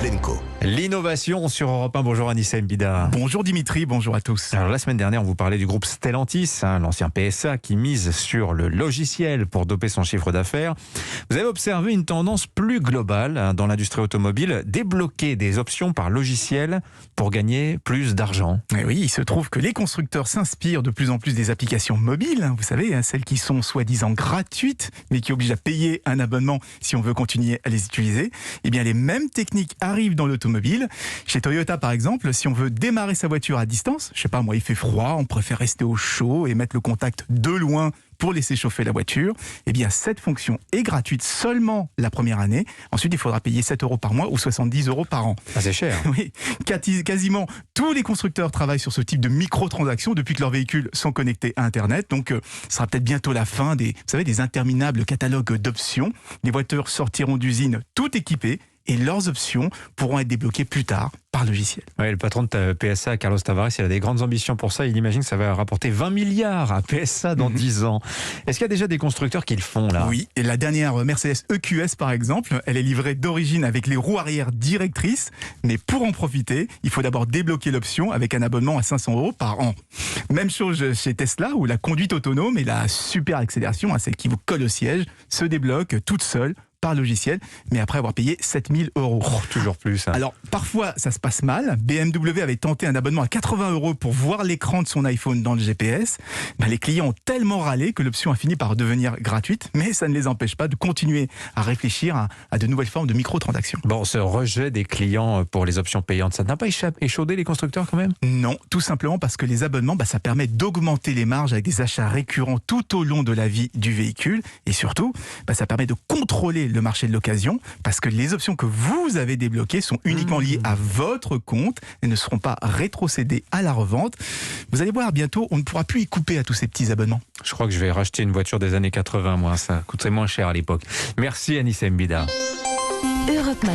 Plenco. L'innovation sur Europe 1. Bonjour Anissa Mbida. Bonjour Dimitri, bonjour à tous. Alors la semaine dernière, on vous parlait du groupe Stellantis, l'ancien PSA qui mise sur le logiciel pour doper son chiffre d'affaires. Vous avez observé une tendance plus globale dans l'industrie automobile, débloquer des options par logiciel pour gagner plus d'argent. Et oui, il se trouve que les constructeurs s'inspirent de plus en plus des applications mobiles, vous savez, celles qui sont soi-disant gratuites, mais qui obligent à payer un abonnement si on veut continuer à les utiliser. Eh bien, les mêmes techniques arrivent dans l'automobile. Chez Toyota, par exemple, si on veut démarrer sa voiture à distance, je sais pas, moi, il fait froid, on préfère rester au chaud et mettre le contact de loin pour laisser chauffer la voiture, eh bien cette fonction est gratuite seulement la première année. Ensuite, il faudra payer 7 € par mois ou 70 € par an. Ah, c'est cher. Oui, quasiment tous les constructeurs travaillent sur ce type de microtransactions depuis que leurs véhicules sont connectés à Internet. Donc, ce sera peut-être bientôt la fin des interminables catalogues d'options. Les voitures sortiront d'usine tout équipées et leurs options pourront être débloquées plus tard par logiciel. Ouais, le patron de PSA, Carlos Tavares, il a des grandes ambitions pour ça. Il imagine que ça va rapporter 20 milliards à PSA dans 10 ans. Est-ce qu'il y a déjà des constructeurs qui le font là ? Oui, et la dernière Mercedes EQS par exemple, elle est livrée d'origine avec les roues arrière directrices. Mais pour en profiter, il faut d'abord débloquer l'option avec un abonnement à 500 € par an. Même chose chez Tesla où la conduite autonome et la super accélération, celle qui vous colle au siège, se débloque toute seule par logiciel, mais après avoir payé 7000 €. Oh, toujours plus. Alors, parfois, ça se passe mal. BMW avait tenté un abonnement à 80 € pour voir l'écran de son iPhone dans le GPS. Les clients ont tellement râlé que l'option a fini par devenir gratuite, mais ça ne les empêche pas de continuer à réfléchir à de nouvelles formes de microtransactions. Bon, ce rejet des clients pour les options payantes, ça n'a pas échaudé les constructeurs quand même ? Non, tout simplement parce que les abonnements, ça permet d'augmenter les marges avec des achats récurrents tout au long de la vie du véhicule. Et surtout, ça permet de contrôler le marché de l'occasion parce que les options que vous avez débloquées sont uniquement liées à votre compte et ne seront pas rétrocédées à la revente. Vous allez voir, bientôt, on ne pourra plus y couper à tous ces petits abonnements. Je crois que je vais racheter une voiture des années 80, moi. Ça coûterait moins cher à l'époque. Merci Anissa Mbida. Europe Matin.